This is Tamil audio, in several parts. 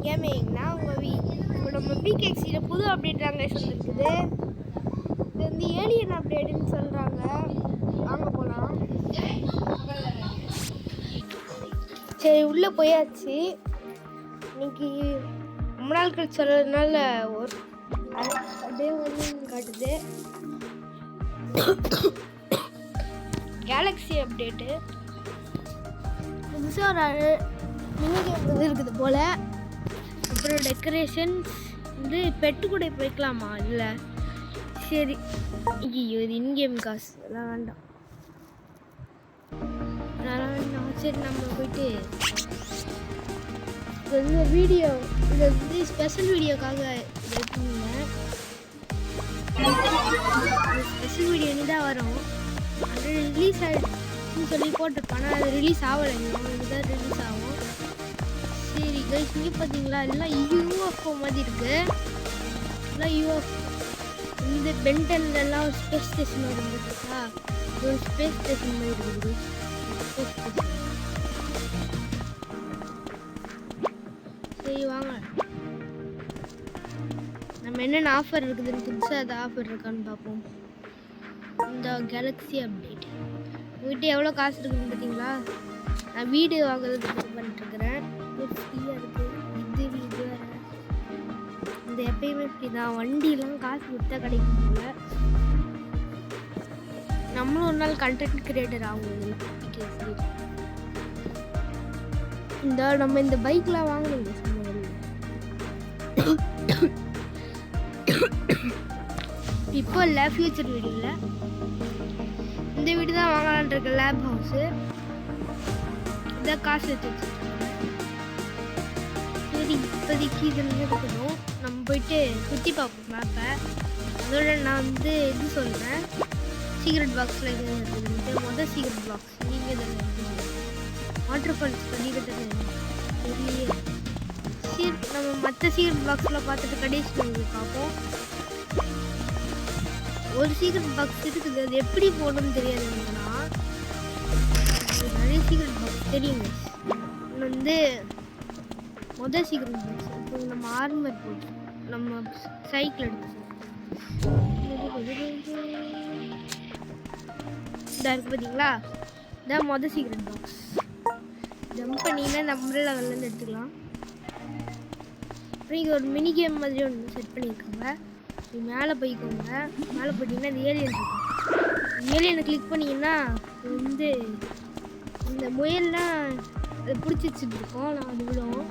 கேமிங். நான் உங்கள் இப்போ நம்ம பிகேக்ஸியில் புது அப்டேட் தாங்க சொல்லியிருக்குது. இது வந்து ஏலியன் அப்டேட்டுன்னு சொல்கிறாங்க. வாங்க போகலாம். சரி, உள்ளே போயாச்சு. இன்னைக்கு ரொம்ப நாள் கழிச்சு சொல்கிறதுனால ஒரு அப்படியே வந்து காட்டுது. கேலக்ஸி அப்டேட்டு புதுசாக ஒரு மினி கேம் வந்து இருக்குது போல். அப்புறம் டெக்கரேஷன்ஸ் வந்து பெட்டு கூட வைக்கலாமா? இல்லை, சரி. ஐயோ, இது இன்கேம் காசு, அதெல்லாம் வேண்டாம். சரி, நம்ம போயிட்டு இது வந்து வீடியோ, இது வந்து ஸ்பெஷல் வீடியோக்காக எடுத்துங்க. ஸ்பெஷல் வீடியோ இனி தான் வரும். அது ரிலீஸ் ஆகிடுச்சுன்னு சொல்லி போட்டிருப்பானா, அது ரிலீஸ் ஆகலை. இதுதான் ரிலீஸ் ஆகும். சரி கைஸ், இங்கே பார்த்தீங்களா எல்லாம் யூஎஃப்ஓ மாதிரி இருக்கு. எல்லாம் யூஎஃப்ஓ. இந்த பென்டன்லாம் ஒரு ஸ்பேஸ் ஸ்டேஷன் மாதிரி இருக்கா? ஒரு ஸ்பேஸ் ஸ்டேஷன் மாதிரி இருக்குது. சரி வாங்க, நம்ம என்னென்ன ஆஃபர் இருக்குதுன்னு புதுசாக அது ஆஃபர் இருக்கான்னு பார்ப்போம். இந்த கேலக்ஸி அப்டேட் உங்கள்கிட்ட எவ்வளோ காசு இருக்குதுன்னு பார்த்தீங்களா? நான் வீடு வாங்குறதுக்கு பண்ணிட்டுருக்கிறேன். ஃப்ரீயாக இருக்குது. இது வேறு இந்த எப்பயுமே இப்படி தான். வண்டிலாம் காசு கொடுத்தா கிடைக்கும் போல. நம்மளும் ஒரு நாள் கண்டென்ட் கிரியேட்டர் ஆகும். இந்த நம்ம இந்த பைக்லாம் வாங்கணுங்க. இப்போ இல்லை, ஃபியூச்சர் வீடு இல்லை, இந்த வீடு தான் வாங்கலான் இருக்க. லேப் ஹவுஸு இதான் காசு எடுத்து. சரி, இப்போதைக்கு இதில் இருக்கணும். நம்ம போயிட்டு சுற்றி பார்ப்போம் மேப்பை. அதோட நான் வந்து இது சொல்கிறேன், சீக்ரெட் பாக்ஸில் எது இருக்குதுன்ட்டு. மொதல் சீக்ரெட் பாக்ஸ் நீங்கள் இதில் இருக்குது. வாட்டர் ஃபால்ஸ் பண்ணிக்கிட்டது தெரியலையே. சரி, நம்ம மற்ற சீக்ரெட் பாக்ஸில் பார்த்துட்டு கடைசி உங்களுக்கு பார்ப்போம். ஒரு சீக்ரெட் பாக்ஸ் இருக்குது, அது எப்படி போடணும்னு தெரியாதுங்கன்னா நிறைய சீக்ரெட் பாக்ஸ் தெரியுங்க. இன்னும் வந்து மொதல் சீக்ரெட் பாக்ஸ். இப்போ நம்ம ஆர்மர் போட்டு நம்ம சைக்கிள் எடுத்து இதாக இருக்குது பார்த்தீங்களா? இதான் மொதல் சீக்ரெட் பாக்ஸ். ஜம்ப் பண்ணிங்கன்னா நம்ம லெவல்லேருந்து எடுத்துக்கலாம். அப்புறம் இங்கே ஒரு மினி கேம் மாதிரி ஒன்று செட் பண்ணியிருக்காங்க. மேலே போய்க்கோங்க. மேலே போட்டிங்கன்னா இந்த ஏலியன் இருக்கும். ஏலியனை கிளிக் பண்ணிங்கன்னா வந்து இந்த முயல்லாம் அதை பிடிச்சி வச்சுருக்கோம். நான் அது விடும்.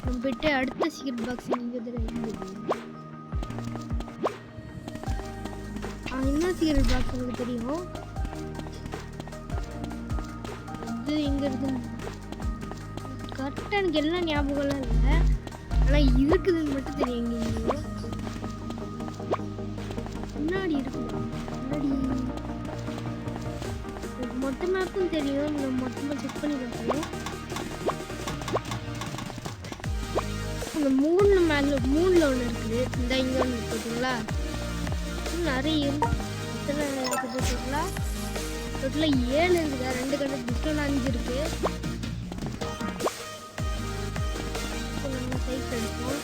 நம்ம போய்ட்டு அடுத்த சீக்ரெட் பாக்ஸ் இங்கே இருந்தது. என்ன சீக்ரெட் பாக்ஸ் உங்களுக்கு தெரியும்? இது இங்கே இருக்கு. கரெக்டாக எனக்கு எல்லாம் ஞாபகம்லாம் இல்லை, ஆனால் இருக்குதுன்னு மட்டும் தெரியும். இங்கே முன்னாடி இருக்குதா? முன்னாடி மொத்த மேப்பும் தெரியும். நம்ம மொத்தமாக செக் பண்ணி பார்க்கணும். இந்த மூணில் ஒன்று இருக்குது. இந்த இங்கே ஒன்று இருக்குதுங்களா? நிறைய எத்தனை இருக்குது பார்த்தீங்களா? டோட்டலாக 7 இருக்குதா? 2 கண்டு டிஸ்டோன் 5 இருக்குது. நம்ம சைக்கிள் எடுப்போம்.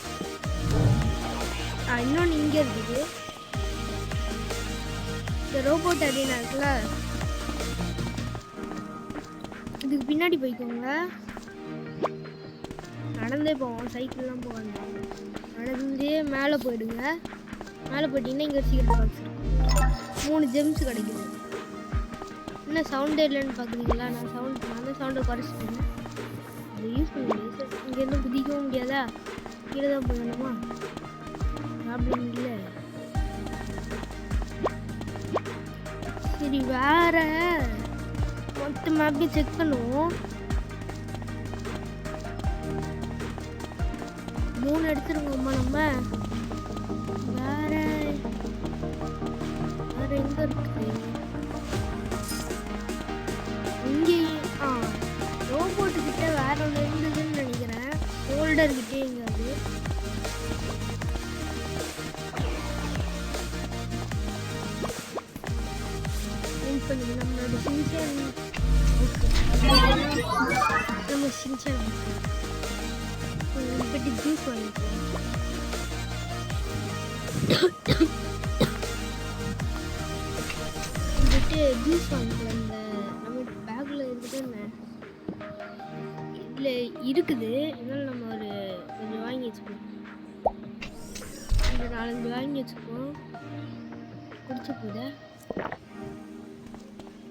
இன்னொன்று இங்கே இருக்குது. இந்த ரோபோட் அடினா இருக்குல்ல, இதுக்கு பின்னாடி போய்க்கோங்க. நடந்தே போவோம், சைக்கிள்லாம் போக வேண்டாம். நடந்தே மேலே போயிடுங்க. மேலே போயிட்டீங்கன்னா இங்கே சீக்கிரம் பாக்ஸ் இருக்கு. 3 ஜெம்ஸ் கிடைக்குது. இன்னும் சவுண்டே இல்லைன்னு பார்க்குறீங்களா? நான் தான் சவுண்டை குறைச்சிட்டேன். அதை யூஸ் பண்ண முடியாது. இங்கேருந்து குதிக்கவும் முடியாதா? கீழே தான் போயிடணுமா? ப்ராப்ளம் இல்லை. சரி, வேற மொத்த மேப்பையும் செக் பண்ணுவோம். 3 எடுத்துருவோம்மா நம்ம. வேற எங்க இருக்கு? இங்கே ரோபோட்டு கிட்ட வேற ஒன்று இருந்ததுன்னு நினைக்கிறேன். ஹோல்டர் கிட்டே எங்க அது? நம்மளோட சின்சன் நம்ம சின்சன் பெட்டி ஜூஸ் வாங்கிக்கலாம். வந்துட்டு ஜூஸ் வாங்கிக்கலாம். இந்த நம்ம பேக்கில் இருக்குது இல்லை இருக்குது, இதனால நம்ம ஒரு கொஞ்சம் வாங்கி வச்சுப்போம். இந்த 4-5 வாங்கி வச்சுப்போம். குடிச்ச போத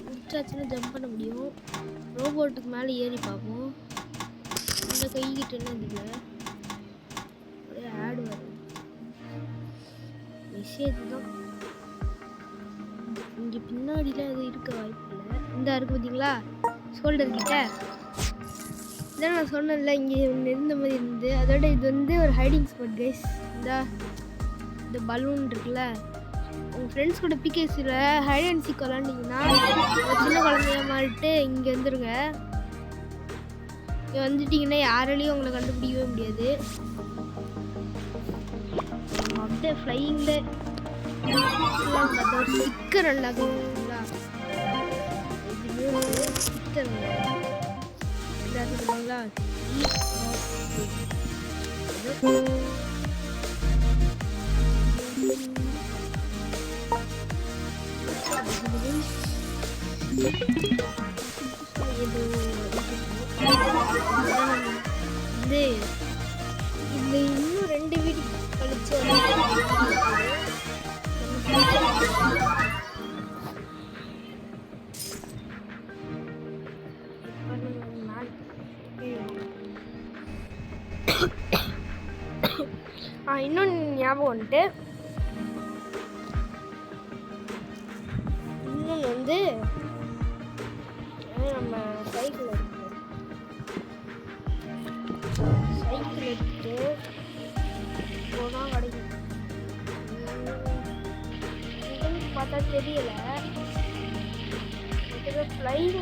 குடிச்சாச்சுன்னா ஜம்ப் பண்ண முடியும். ரோபோட்டுக்கு மேலே ஏறி பார்ப்போம். இந்த கைகிட்ட என்ன இல்லை, ஒரே ஆடு வரும். மெசேஜ் தான் இங்கே பின்னாடியில் அது இருக்க வாய்ப்பு இல்லை. இந்த இருக்கு பார்த்தீங்களா ஷோல்டர் கிட்ட, இதான் நான் சொன்னேன்ல இங்கே ஒன்று இருந்த மாதிரி இருந்து. அதோட இது வந்து ஒரு ஹைடிங் ஸ்பாட் கைஸ். இந்த பலூன் இருக்குல்ல, உங்கள் ஃப்ரெண்ட்ஸ் கூட பிகேசியில் ஹைட் அண்ட் சீக் விளாண்டிங்கன்னா சின்ன குழந்தைய மாறிட்டு இங்கே வந்துடுங்க. இங்கே வந்துட்டிங்கன்னா யாராலையும் உங்களை கண்டுபிடிக்கவே முடியாது. அப்படியே ஃப்ளையிங்கில் பார்த்தா ஒரு ஸ்டிக்கர் நல்லாக்குங்களா, இதுலேயும் ஸ்டிக்கர் இதாக்குங்களா. இந்த இன்னும் 2 வீடு கழிச்சு இன்னொன்று ஞாபகம் வந்துட்டு, இன்னொன்று வந்து நம்ம சைக்கிள் எடுத்துட்டு போனால் கிடைக்கும். பார்த்தா தெரியல, ஃப்ளைங்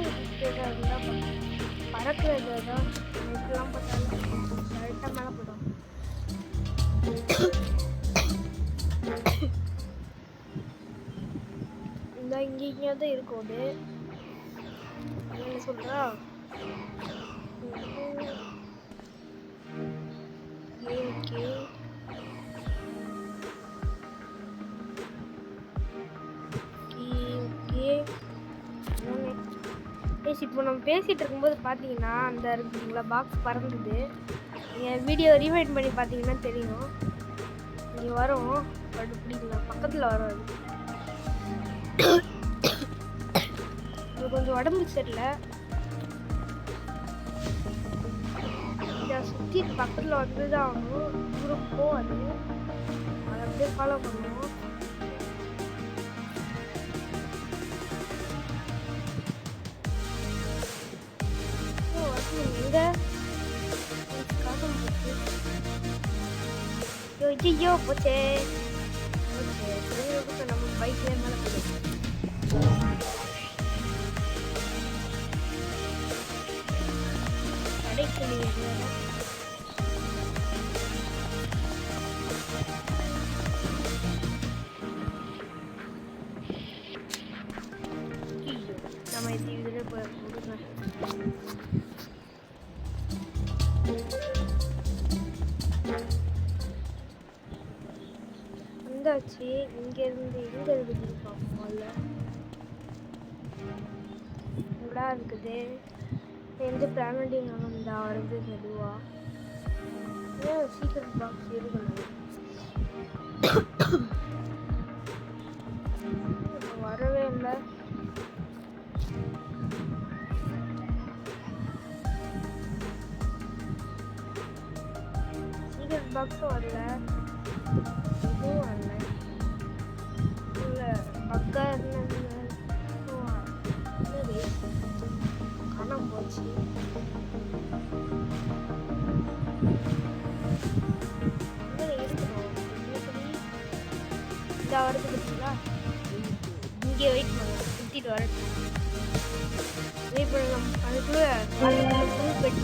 தான் பறக்கிறது தான். நைட்லாம் பார்த்தாலும் கரெக்டாக மேலே போயிடும். இந்த இங்கேயும் தான் இருக்கும். அது என்ன சொல்கிறா, ஓகே இப்போ நம்ம பேசிகிட்டு இருக்கும்போது பார்த்தீங்கன்னா அந்த இருக்குங்களா பாக்ஸ் பறந்துது. நீங்கள் வீடியோ ரீவைண்ட் பண்ணி பார்த்தீங்கன்னா தெரியும். இங்கே வரும், பட் பிடிக்கலாம் பக்கத்தில் வரும். அது கொஞ்சம் உடம்பு சரியில்லை. இதை சுற்றி பக்கத்தில் வந்து தான் ஆகணும். தூரம் போகாது, அதை அப்படியே ஃபாலோ பண்ணுவோம். ஐயோ போச்சே நம்ம பைக்ல மேலே போயிடும். கடைக்கு நம்ம இதில் போயிருக்கோம். வந்தாச்சு. இங்கேருந்து எங்கே இருக்குது பார்ப்போம். நல்லா இருக்குது. எந்த பிளானடிங் ஆனந்தா வருது மெதுவாக. ஏன் சீக்கிரம் பாக்ஸ் இருக்கணும், வரவே இல்லை. சீக்கிரம் பாக்ஸும் வரல, இதுவும் வரல. பக்கா காணாம போச்சு. இந்த வருது பார்த்தீங்களா, இங்கே வெயிட் பண்ணுவோம், சுற்றிட்டு வரட்டும். வெயிட் பண்ணலாம். அதுக்குள்ளே புது பெட்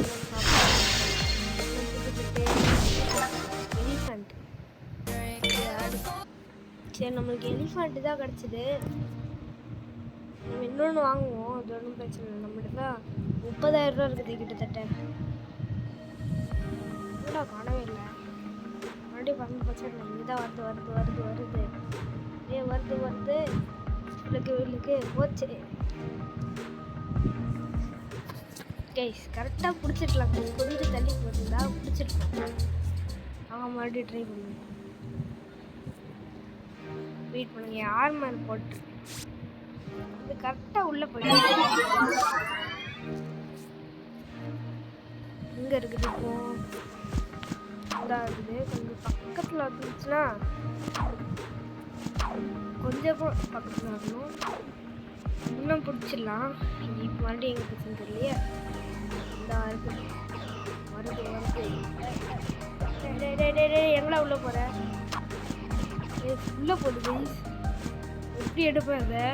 எலிஃபண்ட். சரி, நம்மளுக்கு எலிஃபண்ட் தான் கிடச்சிது. நம்ம இன்னொன்று வாங்குவோம், அது ஒன்றும் பிரச்சனை இல்லை. நம்மகிட்ட தான் 30,000 ரூபா இருக்குது கிட்டத்தட்ட. என்னடா காணவே இல்லை. மறுபடியும் பறந்து போச்சு. இங்கே தான் வருது. வருது. விழுக்கு போச்சு. கைஸ் கரெக்டாக பிடிச்சிருக்கலாம். கொஞ்சம் தள்ளி போட்டுருந்தா பிடிச்சிருக்கோம். மறுபடியும் ட்ரை பண்ணுங்க. வெயிட் பண்ணுங்க. ஆர்மர் போட்டு இது கரெக்டாக உள்ளே போயிட்டு இங்கே இருக்குது. இப்போ இதாக இருக்குது. கொஞ்சம் பக்கத்தில் வந்துச்சுன்னா கொஞ்சம் பக்கத்தில் வரணும். இன்னும் பிடிச்சிடலாம். இப்போ மறுபடியும் எங்கே பிடிச்சுன்னு தெரியலையே. இதாக இருக்குது. வருது. எங்களா உள்ளே போகிற உள்ளே போகுது. எப்படி எடுப்பேன் அதை?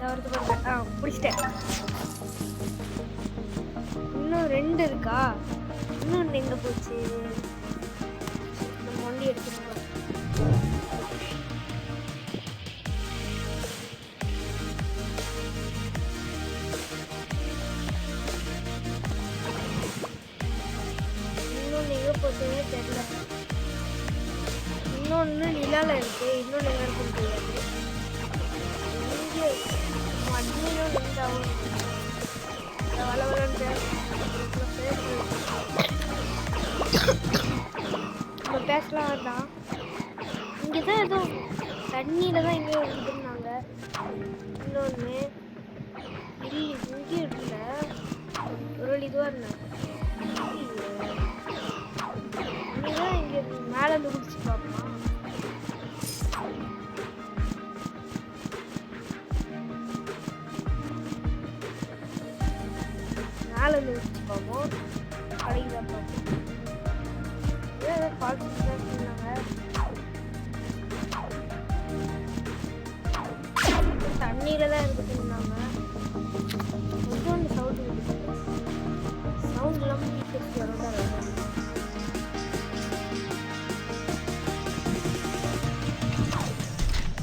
வருது பாருங்க. பிடிச்சிட்டேன். இன்னும் 2 இருக்கா? இன்னும் எங்கே போச்சு? நம்ம வண்டி எடுத்துட்டு இன்னொன்று எங்கே போச்சுன்னே தெரியல. இன்னொன்று நிலாவில் இருக்குது. இன்னொன்று எங்கே இருக்குன்னு தெரியாது. இங்கே மண்ணிலும் நின்றாவும் வளவலன்னு நம்ம பேசலாம் வேண்டாம். இங்கே தான் ஏதோ தண்ணியில் தான் எங்கேயோ விட்டுருந்தாங்க. இன்னொன்று இங்கேயும் இல்லை. ஒரு வழி இதுவாக இருந்தேன். இங்கே தான் இங்கே மேலே இருந்து குடிச்சு பார்ப்போம். மேலே இருந்து குடிச்சு பார்ப்போம். கடைக்கு தான் பார்ப்போம். ஏதாவது ஃபால்ஸ் தான் சொன்னாங்க. தண்ணியில் தான் இருக்குதுன்னாங்க. கொஞ்சோண்டு சவுண்டு இருக்குது. சவுண்ட் இல்லாமல் வீட்டுக்கு வரதான் இருக்கும்.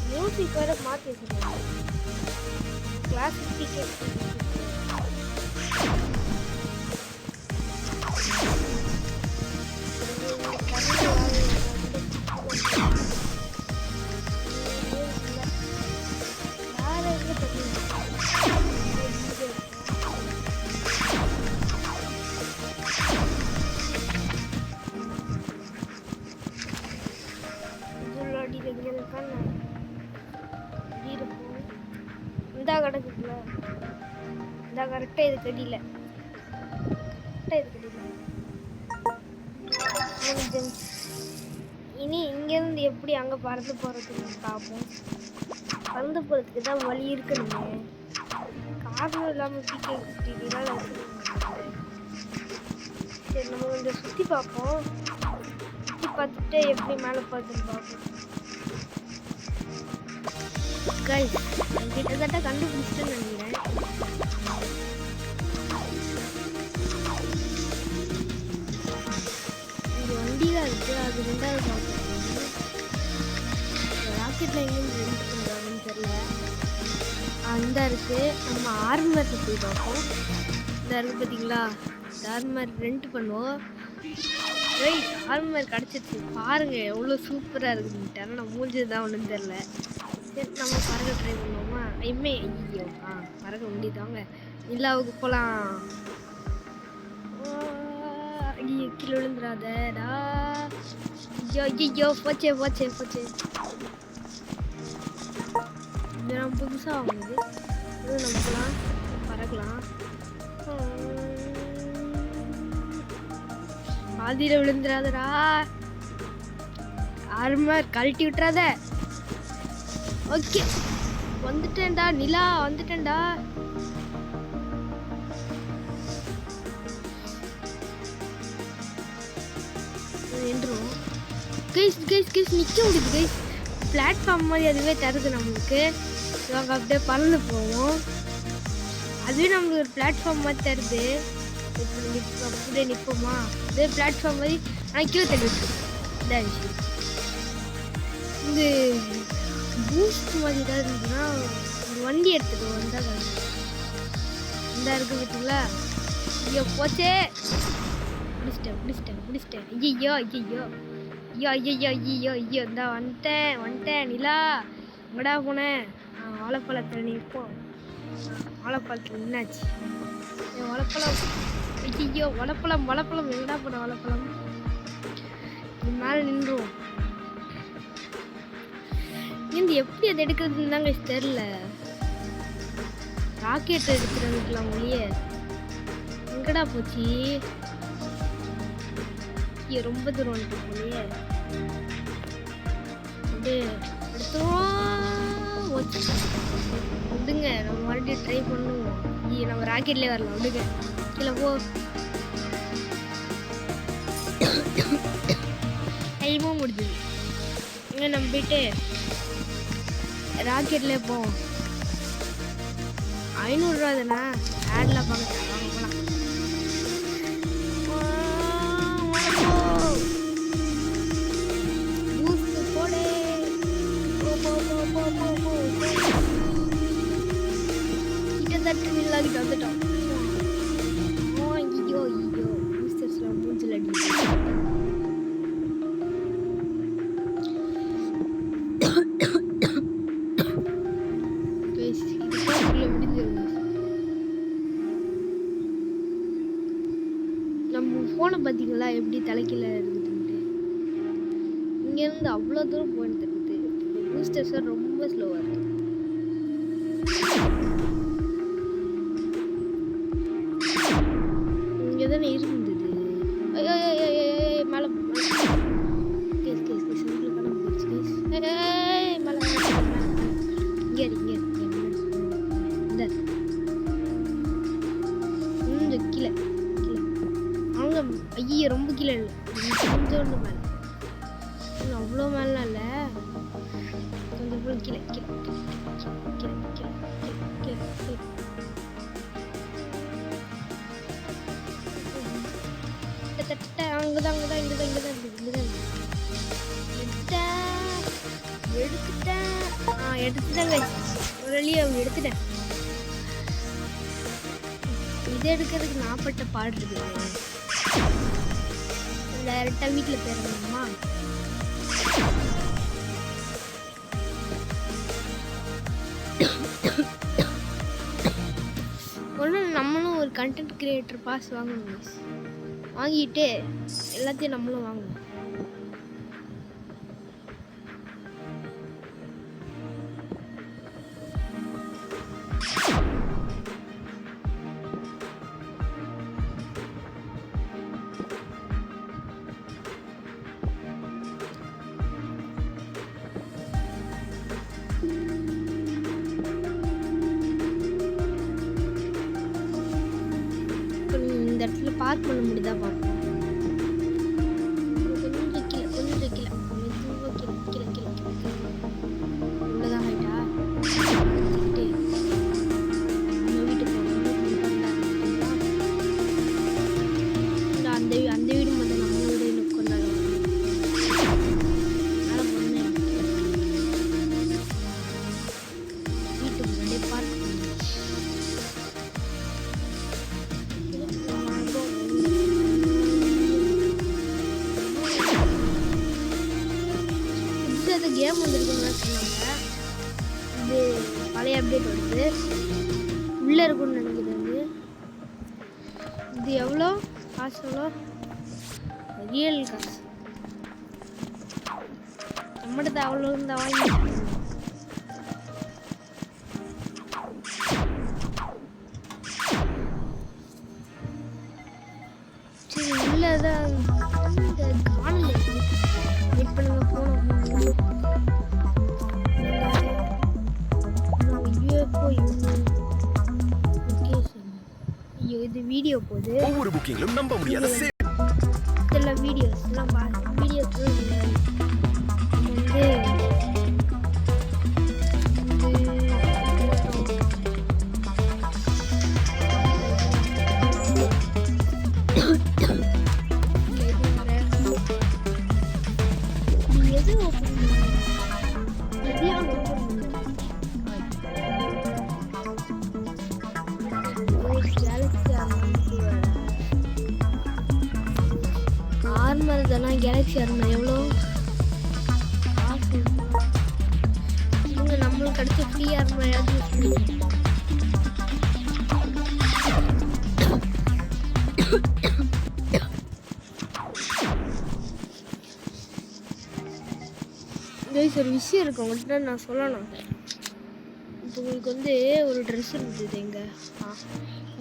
மியூசிக் வேறு மாற்றி வச்சுருக்காங்க. கிளாசிக் டிக்கெட் இந்த கிடக்குதுல. இந்த கரெக்டாக இது கடியில் இனி இங்கேருந்து எப்படி அங்கே பறந்து போகிறதுக்கு பார்ப்போம். பறந்து போகிறதுக்கு தான் வழி இருக்கணுங்க. காரணம் இல்லாமல் டிக்கெட் சரி நம்ம கொஞ்சம் சுற்றி பார்ப்போம். சுற்றி பார்த்துட்டு எப்படி மேலே பார்த்துன்னு பார்ப்போம். கிட்டத்தட்ட கண்டுபிடிச்சிட்டுன்னு நினைக்கிறேன். இங்கே வண்டி தான் இருக்குது. அது 2வது பார்ப்போம். ராக்கெட்டில் எங்கேருந்து ரெண்ட் பண்ணுறாங்கன்னு தெரியல. அந்த இருக்குது. நம்ம ஆர்மரில் போய் பார்ப்போம். இந்த இருக்குது பார்த்தீங்களா? இந்த ஆர்மர் ரெண்ட் பண்ணுவோம். ரைட், ஆர்மர் கிடச்சிருச்சு. பாருங்கள் எவ்வளோ சூப்பராக இருக்குதுன்ட்டு. ஆனால் நான் மூஞ்சது தான் ஒன்றும் தெரில. சரி நம்ம பறக்க ட்ரை பண்ணுவோமா? ஐயோ பறக்க முடியுதாங்க. நிலாவுக்கு போகலாம். ஐயோ கீழே விழுந்துடாதடா. ஐயோ போச்சே. இது நம்ம புதுசாக வாங்குது. இது நம்ம போகலாம், பறக்கலாம். பாதியில் விழுந்துடாதடா. ஆர்மர் கழட்டி விட்டுறாத. ஓகே வந்துட்டேன்டா. நிலா வந்துட்டேன்டா. நின்றுவோம். கைஸ் நிற்க முடியுது கைஸ். பிளாட்ஃபார்ம் மாதிரி அதுவே தருது நம்மளுக்கு. நாங்கள் அப்படியே பறந்து போவோம். அதுவே நம்மளுக்கு ஒரு பிளாட்ஃபார்ம் மாதிரி தருது. அப்படியே நிற்போமா? அதே பிளாட்ஃபார்ம் மாதிரி ஆனால் கீழே தருது. இதான் விஷயம். இந்த பூஸ்ட் மாதிரி தான் இருந்ததுன்னா ஒரு வண்டி எடுத்துட்டு வந்தால் இந்த இருக்குது பார்த்தீங்களா? ஐயோ போச்சே. பிடிச்சிட்டேன். ஐயோ இந்த வந்துட்டேன் நிலா. எங்கடா போனேன்? வாழைப்பழத்தில் நிற்போம். வாழைப்பழத்தில் என்னாச்சு? வாழைப்பழம். ஐயோ வாழைப்பழம் எங்கடா போன வாழைப்பழம்? மேலே நின்றுவோம். இந்த எப்படி அதை எடுக்கிறதுன்னு தாங்க தெரில. ராக்கெட் எடுத்துருக்கலாம் ஒளியே. எங்கடா போச்சு? ரொம்ப தூரம் வந்துட்டு போலியே. அப்படியே எடுத்துருவோம். விடுங்க, நம்ம மறுபடியும் ட்ரை பண்ணுவோம். நம்ம ராக்கெட்லேயே வரலாம். விடுங்க, கீழே போ. டைமும் முடிஞ்சுது. இங்கே நம்ம போயிட்டு ராக்கெட்லேயே போவோம். 500 ரூபா தானே? ஆட்லாம் பார்க்கலாம். கிட்டத்தட்ட நில்லாகிட்டு வந்துட்டோம். ஐயோ பூஸ்டர்ஸ்லாம் மூஞ்சில் அடிச்சு. நம்ம ஃபோனை பார்த்தீங்களா எப்படி தலைக்கீழ இருக்குதுன்ட்டு. இங்கேருந்து அவ்வளோ தூரம் போயிட்டு இருக்குது. பூஸ்டர்ஸ் ரொம்ப ஸ்லோவாக இருக்குது. இங்கே தானே இருந்தது. ஐயோ மேலே சென்ட்ரில் பண்ண போயிடுச்சு. மேலே இங்கே இந்த கீழே அவங்க. ஐயோ ரொம்ப கீழே இல்லை, கொஞ்சோண்டு மேலே. அவ்வளோ மேலாம் இல்லை, கொஞ்சம் கீழே. அங்கதான் எடுத்துட்டேன். ஒரு வழியா எடுத்துட்டேன். இதை எடுக்கிறதுக்கு நாப்பட்ட பாடு இருக்குது. டைரக்டா வீட்டில் போயிடணுமா? ஒன்று நம்மளும் ஒரு கண்டென்ட் கிரியேட்டர் பாஸ் வாங்கணும். வாங்கிட்டு எல்லாத்தையும் நம்மளும் வாங்கணும். இந்த இடத்துல பார்க் பண்ண முடியுதா பார்ப்போம். கொஞ்சம் கீழே இவ்வளோதான் ஹைட்டா? நம்ம வீட்டுக்கு அந்த வீடு மட்டும் நம்ம வீடு கொண்டாடுவோம். அதனால் பொண்ணு வீட்டுக்கு முன்னாடியே பார்க் கேம் வந்துருக்குன்னு சொன்னாங்க. இது பழைய அப்டேட் வருது. உள்ளே இருக்குன்னு நினைக்கிறது. இது எவ்வளோ காசு? எவ்வளோ ரியல் காசு? நம்மகிட்ட அவ்வளோ இருந்தால் வாங்கி. சரி, உள்ளதான் காணல. வெயிட் பண்ணுங்க, போனோம். இது வீடியோ போகுது. ஒவ்வொரு புக்கிங்லும் நம்ப முடியாத இதெல்லாம் வீடியோஸ் எல்லாம் வீடியோஸ் ஆர்மர் இதெல்லாம் கேலக்ஸி ஆர்மர் எவ்வளோ இவங்க நம்மளுக்கு கிடைச்ச ஃப்ரீ ஆர்மர் ஏதாவது யூஸ் பண்ணிக்கலாம். ஒரு விஷயம் இருக்கு உங்கள்கிட்ட நான் சொல்லணும். இப்போ உங்களுக்கு வந்து ஒரு ட்ரெஸ் இருந்தது எங்க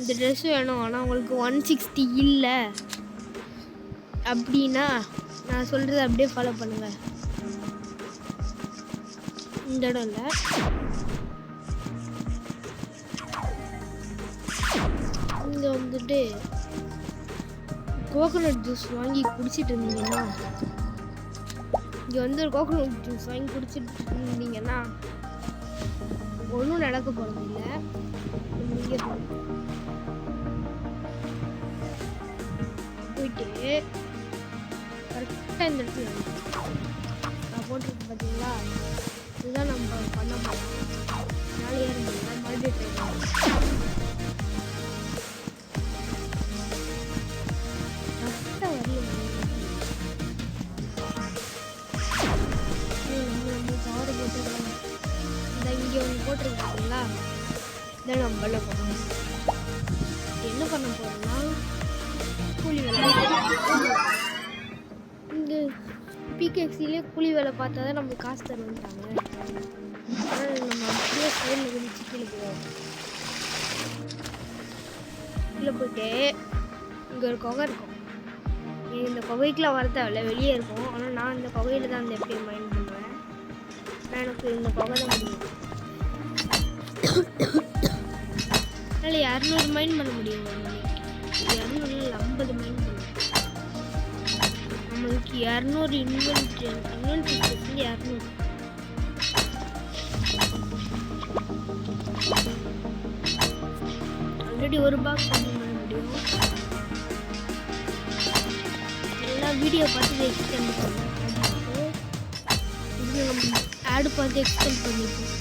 இந்த ட்ரெஸ் வேணும், ஆனால் உங்களுக்கு 160 இல்லை அப்படின்னா நான் சொல்கிறத அப்படியே ஃபாலோ பண்ணுங்க. இந்த இடம் இல்லை, இங்கே வந்துட்டு கோகோனட் ஜூஸ் வாங்கி குடிச்சிட்டு இருந்தீங்கன்னா, இங்கே வந்து ஒரு கோகோனட் ஜூஸ் வாங்கி குடிச்சிட்டு இருந்தீங்கன்னா ஒன்றும் நடக்க போகிறது இல்லை. இங்கே போயிட்டு கரெக்டாக இந்த இடத்துல நான் போட்டிருக்கேன் பார்த்தீங்களா, இதுதான் நம்ம பண்ண போகிறோம். நாளையாக இருந்தீங்கன்னா மறுபடியும் ட்ரை பண்ணுவோம். கரெக்டாக வரல கவரை போட்டுக்கலாம். இந்த இங்கே ஒன்று போட்டிருக்கு பார்த்தீங்களா, இதான் நம்மள போகணும். என்ன பண்ண போகிறோம்னா கூலி வேலை. இங்கே பிகேஎஃப்சிலே கூலி வேலை பார்த்தா தான் நம்மளுக்கு காசு தருவாங்க. ஆனால் நம்ம அப்படியே சைடில் குதிச்சு கீழே போவோம். கீழே போயிட்டு இங்கே ஒரு குகை இருக்கும். இந்த குகைக்கெலாம் வர தேவையில்ல, வெளியே இருக்கும். ஆனால் நான் இந்த குகையில் தான் அந்த எப்படி மைண்ட் பண்ணுவேன். ஆனால் எனக்கு இந்த குகை தான் முடியும். அதனால் 200 மைண்ட் பண்ண முடியும். 200 50 மைண்ட் பண்ணுவேன். நம்மளுக்கு 200 இன்வென்ட்ரி 200. ஆல்ரெடி ஒரு பாக்ஸ் பண்ண முடியும். எல்லாம் வீடியோ பார்த்து எக்ஸ்டெண்ட் பண்ணுவோம். இது நம்ம ஆடு பார்த்து எக்ஸ்டெண்ட் பண்ணிப்போம்.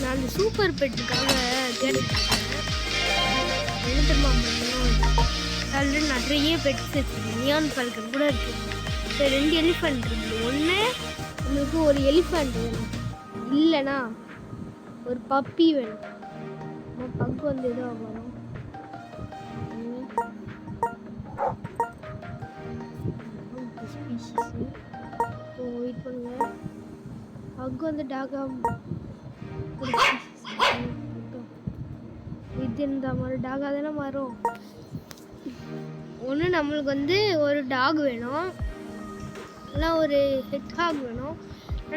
நான் அந்த சூப்பர் பெட்டுக்காக தேடிட்டேன். என்ன தெரியுமா ஆல்ரெடி நிறைய பெட்ஸ் வச்சுருக்கேன். நியான் ஃபால்கன் கூட இருக்குது. 2 எலிஃபண்ட் இருக்குது. ஒன்று உங்களுக்கு ஒரு எலிஃபண்ட் வேணும், இல்லைன்னா ஒரு பப்பி வேணும். பக்கு வந்து எதுவும் வரும். வெயிட் பண்ணுங்க. பக்கு வந்து டாகா இது இந்த மாதிரி டாக் அதெல்லாம் வரும். ஒன்று நம்மளுக்கு வந்து ஒரு டாக் வேணும், இல்லை ஒரு ஹெட் ஹாக் வேணும்.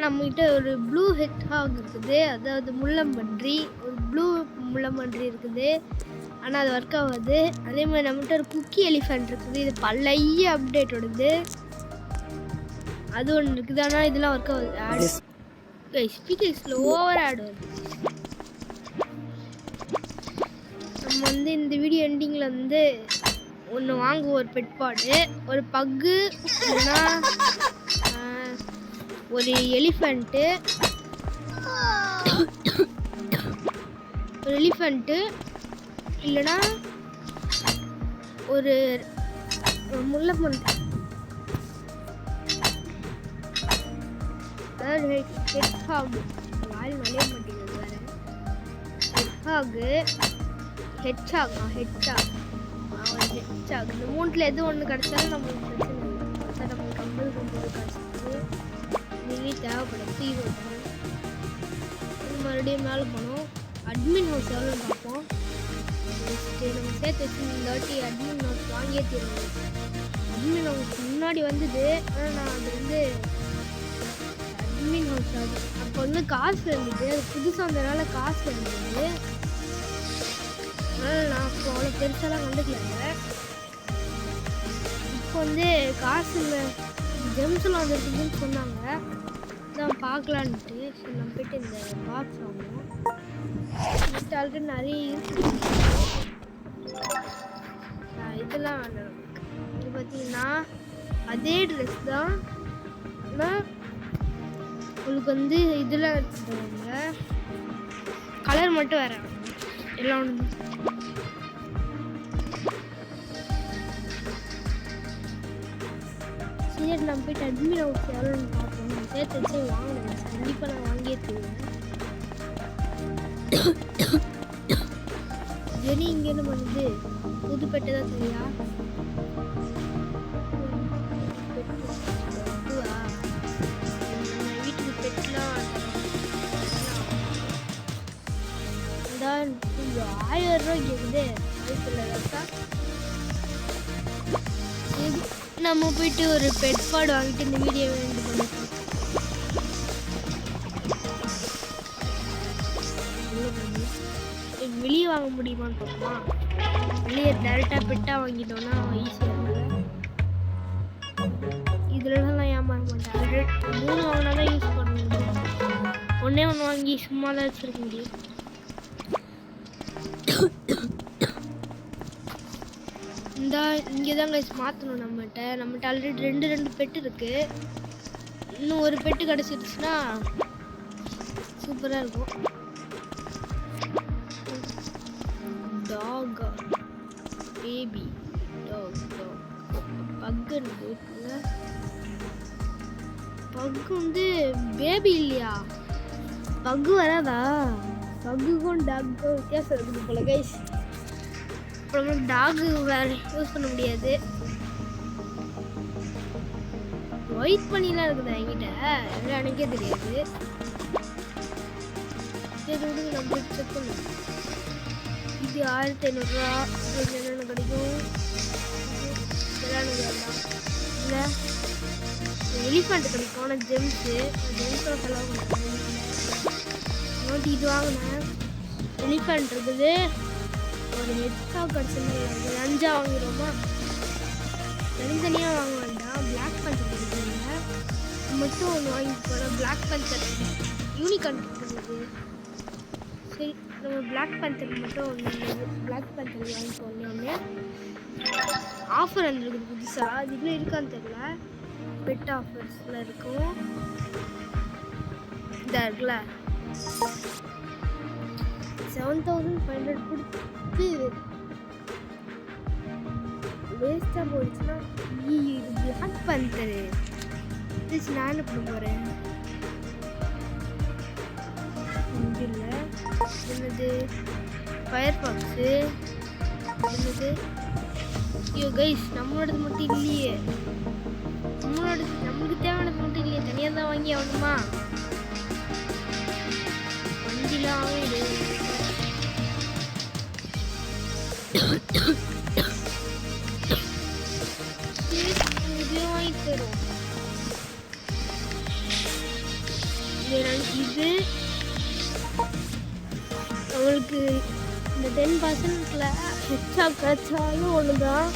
நம்மகிட்ட ஒரு ப்ளூ ஹெட் ஹாக் இருக்குது, அதாவது முள்ளம்பன்றி. ஒரு ப்ளூ முள்ளம்பன்றி இருக்குது, ஆனால் அது ஒர்க் ஆகாது. அதே மாதிரி நம்மகிட்ட ஒரு குக்கி எலிஃபண்ட் இருக்குது. இது பழைய அப்டேட்டோடது. அது ஒன்று இருக்குது, ஆனால் இதெல்லாம் ஒர்க் ஆகுது. ஆடு ஸ்பீக்கர்ஸில் ஓவர் ஆடு வருது. நம்ம வந்து இந்த வீடியோ எண்டிங்கில் வந்து ஒன்று வாங்குவோம், ஒரு பெட்பாடு, ஒரு பக்கு, இல்லைன்னா ஒரு எலிஃபண்ட்டு, இல்லைன்னா ஒரு முள்ளம்பன்றி. அதாவது ஹெட்ஹாக் வால் நலைய மாட்டேங்குது வேறு. ஹெட்ஹாக் இந்த 3ல் எது ஒன்று கிடச்சாலும் நம்மளுக்கு பிரச்சனை இல்லை. நம்மளுக்கு 50 கிடச்சிது. இதுவே தேவைப்படும். தீவு மறுபடியும் மேலே போனோம். அட்மின் ஹவுஸ் எவ்வளோ பார்ப்போம். நம்ம சேர்த்து வச்சு இந்த வாட்டி அட்மின் ஹவுஸ் வாங்கியே தீருவோம். அட்மின் ஹவுஸ் முன்னாடி வந்தது, ஆனால் நான் அது வந்து அட்மின் ஹவுஸ் ஆகுது. அப்போ வந்து காசு இருந்தது, அது புதுசாக வந்ததுனால காசு இருந்தது. அதனால் நான் அப்போ அவ்வளோ பெருசாலாம் கண்டுக்கலாங்க. இப்போ வந்து காசு இல்லை, ஜெம்ஸ்லாம் வந்துருக்குதுன்னு சொன்னாங்க. தான் பார்க்கலான்ட்டு சரி நம்ம போய்ட்டு இந்த பாக்ஸ் வாங்குவோம். ஆல்ரெடி நிறைய இருக்குது. இதெல்லாம் வேண்டாம். இது பார்த்தீங்கன்னா அதே ட்ரெஸ் தான், ஆனால் உங்களுக்கு வந்து இதெல்லாம் எடுத்துருவாங்க. கலர் கலர் மட்டும் வேற எல்லாம் ஒன்று. சரி நம்ம போயிட்டு அட்மின் ஹவுஸ் எவ்வளோன்னு பார்ப்போம். நான் சேர்த்து வச்சு வாங்கினேன், கண்டிப்பாக நான் வாங்கியே தருவேன். ஜெனி இங்கே என்ன பண்ணுது? புதுப்பேட்டை தான் சரியா? வீட்டுக்கு பெட்லாம் 1000 ரூபாய் கேக்குது. நம்ம போயிட்டு ஒரு பெட் பாட் வாங்கிட்டு இந்த வீடியோ வேண்டு பண்ணிக்கலாம். வெளியே வாங்க முடியுமான்னு பார்ப்போமா? வெளியே டேரெக்டாக பெட்டாக வாங்கிட்டோம்னா ஈஸியாக இருக்கும். இதுலலாம் நான் ஏமாற மாட்டேன். ஆல்ரெடி 3 வாங்கினா தான் யூஸ் பண்ண முடியும். ஒன்றே ஒன்று வாங்கி சும்மா தான் வச்சுருக்க முடியும். இந்த இங்கே தான் கைஸ் மாற்றணும். நம்மகிட்ட ஆல்ரெடி 2 பெட்டு இருக்குது. இன்னும் ஒரு பெட்டு கிடச்சிருச்சுன்னா சூப்பராக இருக்கும். டாக் பேபி டாக் பக்கு இருக்குங்க. பக்கு வந்து பேபி இல்லையா? பக்கு வராதா? பக்குக்கும் டாக்கும் வித்தியாசம் இருக்குது போல கைஸ். அப்புறம் டாகு வேறு யூஸ் பண்ண முடியாது. ஒயிட் பண்ணிலாம் இருக்குதா என்கிட்ட? எல்லாம் எனக்கே தெரியாது. சரி விடுங்க, நம்ம செக் பண்ணுவோம். இது 1500 ரூபா. என்னென்ன கிடைக்கும்? இல்லை எலிஃபண்ட் கிடைக்கும். ஆனால் ஜெம்ஸோட செலவு பண்ணுறேன். இது வாங்கினேன். எலிஃபண்ட் இருக்குது. ஒரு ஹெட்ஸாக கிடச்சிருந்தேன். 5 வாங்கிடுவோமா? தனித்தனியாக வாங்க வேண்டாம். பிளாக் பஞ்சர் கிடைக்குங்க. மட்டும் ஒன்று வாங்கி போகிறோம். பிளாக் பஞ்சர் யூனிகார்ன் இருக்குது. சரி நம்ம பிளாக் பந்தர் மட்டும் ஒன்று பிளாக் பந்தர் வாங்கி ஒன்று ஆஃபர் வந்துருக்குது புதுசாக. அது இன்னும் இருக்கான்னு தெரியல. பெட் ஆஃபர்ஸில் இருக்கும். இதாக இருக்குல்ல 7500 கொடுத்து வேஸ்ட்டாக போயிடுச்சுன்னா இது பிளாக் பந்தர் நான் என்ன பண்ண போகிறேன்? இல்லை என்னது ஃபயர் பாக்ஸு என்னது? ஐயோ கைஸ், நம்மளோடது மட்டும் இல்லையே. நம்மளுக்கு தேவையானது மட்டும் இல்லையே. தனியாக தான் வாங்கி ஆகணுமா? வண்டிலாம் ஆகுது. இதுவும் வாங்கி தரும். இது அவளுக்கு இந்த 10%ல ஹெச்சா கிடைச்சாலும் ஒன்று தான்,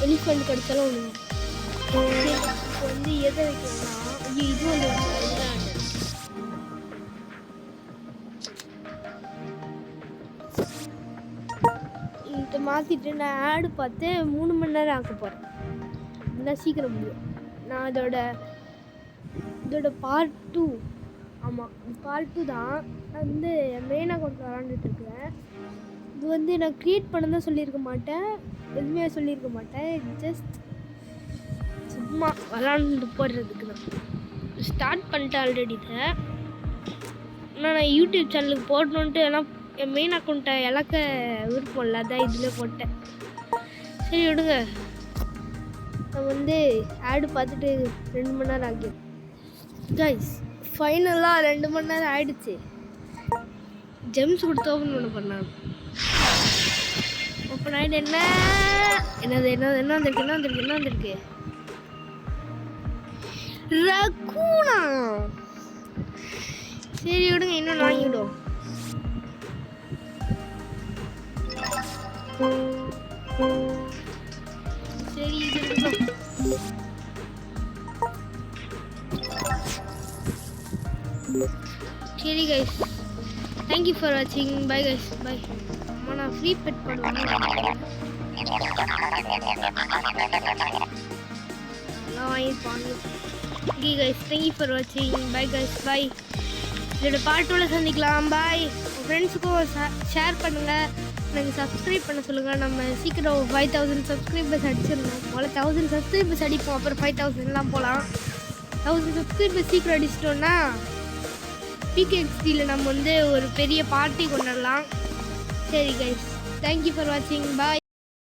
எலிஃபண்ட் கிடைச்சாலும் ஒன்று தான். இப்போ வந்து எதை வைக்கணும்னா இது வந்து இதை மாற்றிட்டு நான் ஆடு பார்த்து 3 மணி நேரம் ஆக்க போகிறேன். இருந்தால் சீக்கிரம் முடியும். நான் இதோட பார்ட் 2. ஆமாம், பார்ட் 2 தான். நான் வந்து மெயின் அக்கௌண்ட் விளாண்டுட்டு இருக்கிறேன். இது வந்து நான் க்ரியேட் பண்ண தான் சொல்லியிருக்க மாட்டேன், எதுவுமே சொல்லியிருக்க மாட்டேன். ஜஸ்ட் சும்மா விளாண்டு போடுறதுக்கு தான். ஸ்டார்ட் பண்ணிட்டேன் ஆல்ரெடி. இதை ஆனால் நான் யூடியூப் சேனலுக்கு போடணுன்ட்டு எல்லாம் என் மெயின் அக்கௌண்ட்டை இழக்க விருப்பம் இல்லை. அதான் இதில் போட்டேன். சரி விடுங்க, நான் வந்து ஆடு பார்த்துட்டு 2 மணி நேரம் ஆகிடும் கைஸ். ஃபைனலாக 2 மணி நேரம் ஆகிடுச்சு. ஜெம்ஸ் கொடுத்து ஓப்பன் பண்ணாங்க. ஓப்பன் ஆகிட்டு என்ன வந்திருக்கு ரக்கூனா. சரி விடுங்க, இன்னும் வாங்கிவிடும். சரி இது இருக்கட்டும். சரி கைஸ், தேங்க்யூ ஃபார் வாட்சிங். Bye guys, bye. அம்மா நான் ஃப்ரீ பெட் பண்ணுவேன். எல்லாம் வாங்கிப்பாங்க. ஓகே கைஸ், தேங்க்யூ ஃபார் வாட்சிங். Bye guys, bye. இதோட பார்ட் 2ல சந்திக்கலாம். பாய். உங்கள் ஃப்ரெண்ட்ஸுக்கும் ஷேர் பண்ணுங்கள். எனக்கு சப்ஸ்கிரைப் பண்ண சொல்லுங்கள். நம்ம சீக்கிரம் 5000 சப்ஸ்கிரைபர்ஸ் அடிச்சிடணும். முதல்ல 1000 சப்ஸ்கிரைபர்ஸ் அடிப்போம், அப்புறம் 5000லாம் போகலாம். 1000 சப்ஸ்கிரைபர்ஸ் சீக்கிரம் அடிச்சிட்டோன்னா PKXD நம்ம வந்து ஒரு பெரிய பார்ட்டி கொண்டாடலாம். சரி கைஸ், தேங்க்யூ ஃபார் வாட்சிங். பாய்.